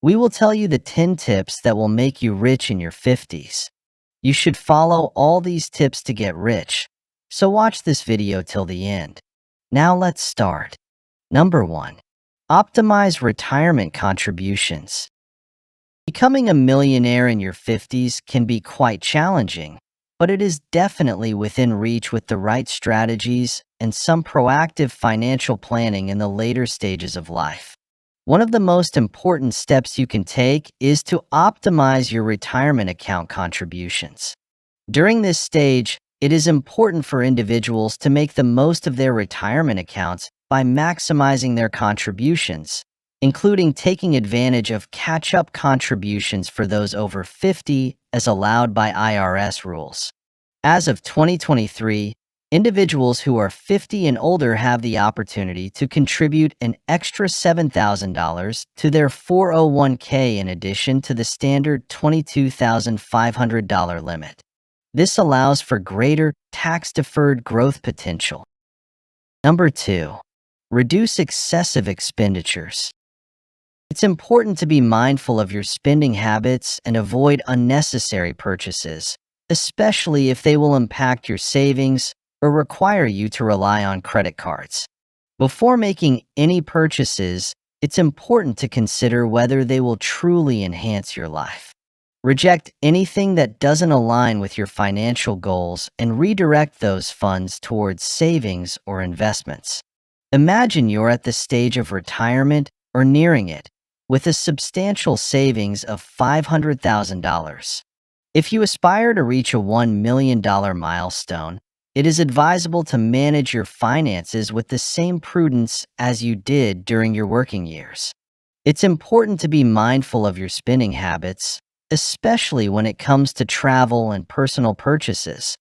We will tell you the 10 tips that will make you rich in your 50s. You should follow all these tips to get rich, so watch this video till the end. Now let's start. Number 1. Optimize retirement contributions. Becoming a millionaire in your 50s can be quite challenging, but it is definitely within reach with the right strategies and some proactive financial planning in the later stages of life. One of the most important steps you can take is to optimize your retirement account contributions. During this stage, it is important for individuals to make the most of their retirement accounts by maximizing their contributions, including taking advantage of catch-up contributions for those over 50 as allowed by IRS rules. As of 2023, individuals who are 50 and older have the opportunity to contribute an extra $7,000 to their 401k in addition to the standard $22,500 limit. This allows for greater tax-deferred growth potential. Number 2. Reduce excessive expenditures. It's important to be mindful of your spending habits and avoid unnecessary purchases, especially if they will impact your savings or require you to rely on credit cards. Before making any purchases, it's important to consider whether they will truly enhance your life. Reject anything that doesn't align with your financial goals and redirect those funds towards savings or investments. Imagine you're at the stage of retirement or nearing it, with a substantial savings of $500,000. If you aspire to reach a $1 million milestone, it is advisable to manage your finances with the same prudence as you did during your working years. It's important to be mindful of your spending habits, especially when it comes to travel and personal purchases.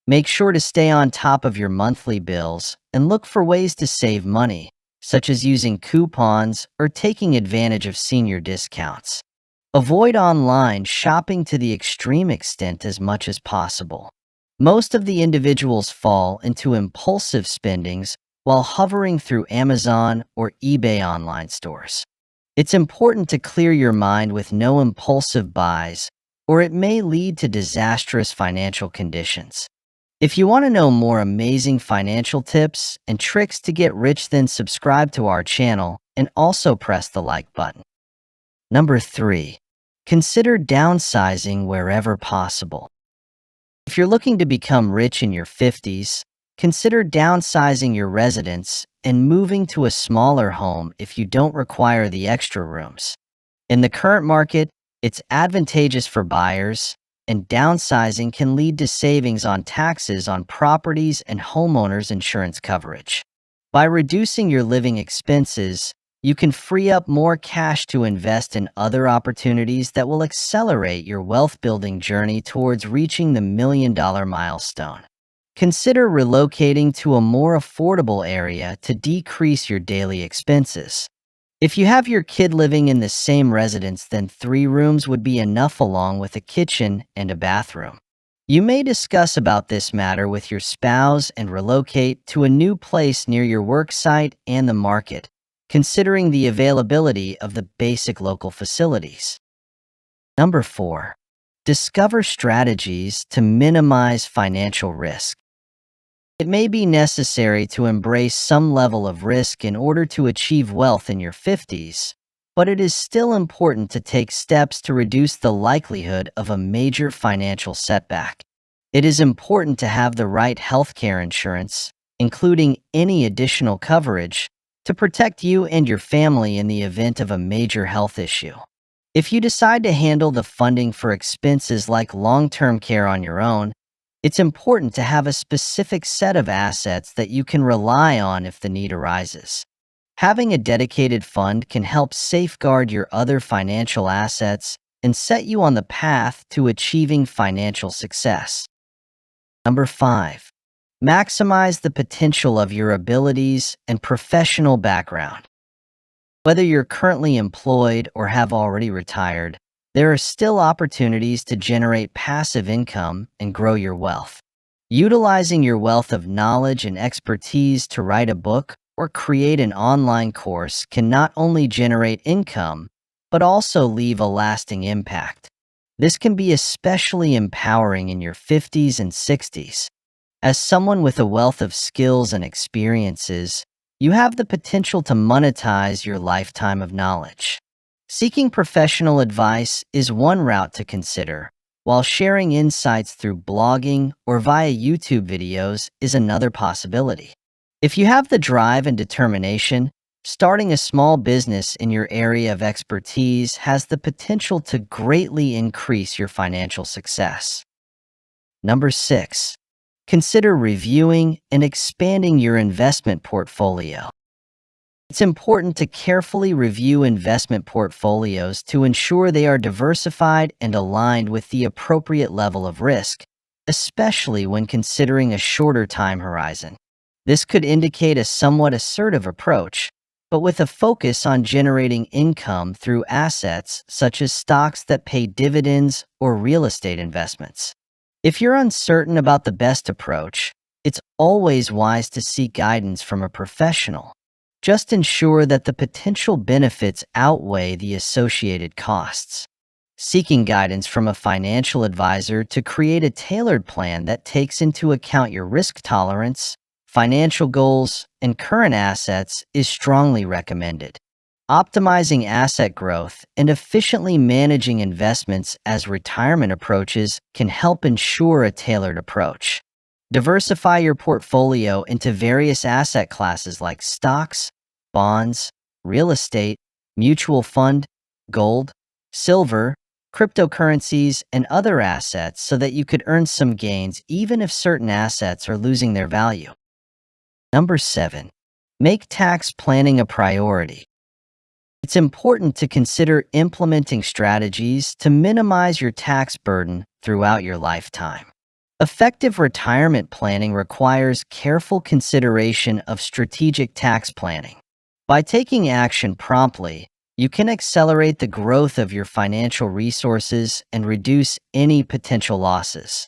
Make sure to stay on top of your monthly bills and look for ways to save money, such as using coupons or taking advantage of senior discounts. Avoid online shopping to the extreme extent as much as possible. Most of the individuals fall into impulsive spendings while hovering through Amazon or eBay online stores. It's important to clear your mind with no impulsive buys, or it may lead to disastrous financial conditions. If you want to know more amazing financial tips and tricks to get rich, then subscribe to our channel and also press the like button. Number 3. Consider downsizing wherever possible. If you're looking to become rich in your 50s, consider downsizing your residence and moving to a smaller home if you don't require the extra rooms. In the current market, it's advantageous for buyers, and downsizing can lead to savings on taxes on properties and homeowners insurance coverage. By reducing your living expenses, you can free up more cash to invest in other opportunities that will accelerate your wealth-building journey towards reaching the $1 million milestone. Consider relocating to a more affordable area to decrease your daily expenses. If you have your kid living in the same residence, then 3 rooms would be enough along with a kitchen and a bathroom. You may discuss about this matter with your spouse and relocate to a new place near your work site and the market, considering the availability of the basic local facilities. Number 4. Discover strategies to minimize financial risk. It may be necessary to embrace some level of risk in order to achieve wealth in your 50s, but it is still important to take steps to reduce the likelihood of a major financial setback. It is important to have the right healthcare insurance, including any additional coverage, to protect you and your family in the event of a major health issue. If you decide to handle the funding for expenses like long-term care on your own, it's important to have a specific set of assets that you can rely on if the need arises. Having a dedicated fund can help safeguard your other financial assets and set you on the path to achieving financial success. Number 5. Maximize the potential of your abilities and professional background. Whether you're currently employed or have already retired, there are still opportunities to generate passive income and grow your wealth. Utilizing your wealth of knowledge and expertise to write a book or create an online course can not only generate income, but also leave a lasting impact. This can be especially empowering in your 50s and 60s. As someone with a wealth of skills and experiences, you have the potential to monetize your lifetime of knowledge. Seeking professional advice is one route to consider, while sharing insights through blogging or via YouTube videos is another possibility. If you have the drive and determination, starting a small business in your area of expertise has the potential to greatly increase your financial success. Number 6. Consider reviewing and expanding your investment portfolio. It's important to carefully review investment portfolios to ensure they are diversified and aligned with the appropriate level of risk, especially when considering a shorter time horizon. This could indicate a somewhat assertive approach, but with a focus on generating income through assets such as stocks that pay dividends or real estate investments. If you're uncertain about the best approach, it's always wise to seek guidance from a professional. Just ensure that the potential benefits outweigh the associated costs. Seeking guidance from a financial advisor to create a tailored plan that takes into account your risk tolerance, financial goals, and current assets is strongly recommended. Optimizing asset growth and efficiently managing investments as retirement approaches can help ensure a tailored approach. Diversify your portfolio into various asset classes like stocks, bonds, real estate, mutual fund, gold, silver, cryptocurrencies, and other assets so that you could earn some gains even if certain assets are losing their value. Number 7. Make tax planning a priority. It's important to consider implementing strategies to minimize your tax burden throughout your lifetime. Effective retirement planning requires careful consideration of strategic tax planning. By taking action promptly, you can accelerate the growth of your financial resources and reduce any potential losses.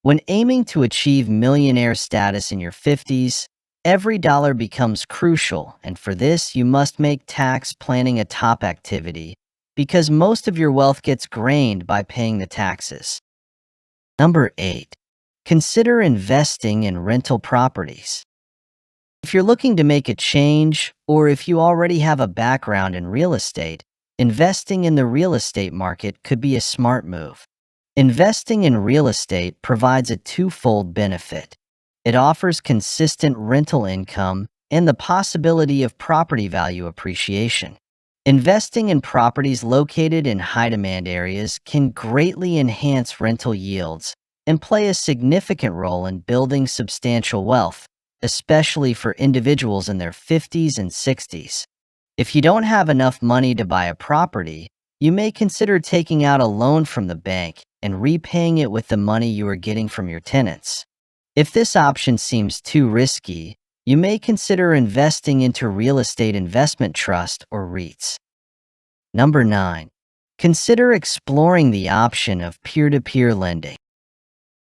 When aiming to achieve millionaire status in your 50s, every dollar becomes crucial, and for this, you must make tax planning a top activity because most of your wealth gets gained by paying the taxes. Number 8. Consider investing in rental properties. If you're looking to make a change, or if you already have a background in real estate, investing in the real estate market could be a smart move. Investing in real estate provides a twofold benefit. It offers consistent rental income and the possibility of property value appreciation. Investing in properties located in high-demand areas can greatly enhance rental yields and play a significant role in building substantial wealth, especially for individuals in their 50s and 60s. If you don't have enough money to buy a property, you may consider taking out a loan from the bank and repaying it with the money you are getting from your tenants. If this option seems too risky, you may consider investing into real estate investment trust or REITs. Number 9. Consider exploring the option of peer-to-peer lending.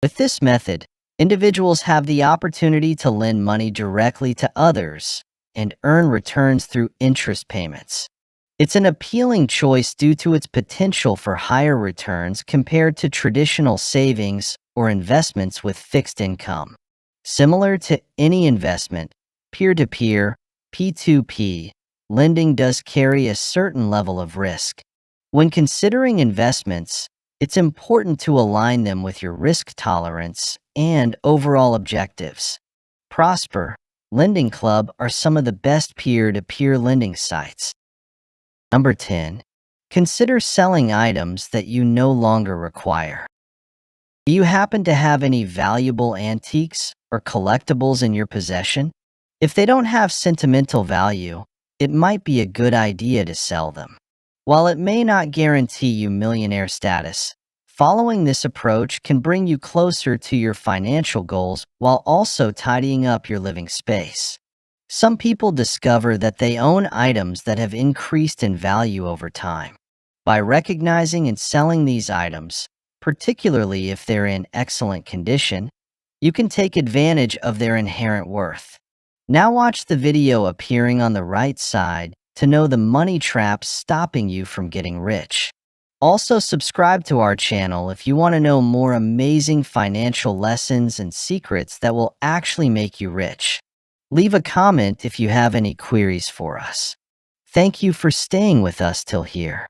With this method, individuals have the opportunity to lend money directly to others and earn returns through interest payments. It's an appealing choice due to its potential for higher returns compared to traditional savings or investments with fixed income. Similar to any investment, peer-to-peer, P2P, lending does carry a certain level of risk. When considering investments, it's important to align them with your risk tolerance and overall objectives. Prosper, Lending Club are some of the best peer-to-peer lending sites. Number 10. Consider selling items that you no longer require. Do you happen to have any valuable antiques or collectibles in your possession? If they don't have sentimental value, it might be a good idea to sell them. While it may not guarantee you millionaire status, following this approach can bring you closer to your financial goals while also tidying up your living space. Some people discover that they own items that have increased in value over time. By recognizing and selling these items, particularly if they're in excellent condition, you can take advantage of their inherent worth. Now watch the video appearing on the right side to know the money traps stopping you from getting rich. Also, subscribe to our channel if you want to know more amazing financial lessons and secrets that will actually make you rich. Leave a comment if you have any queries for us. Thank you for staying with us till here.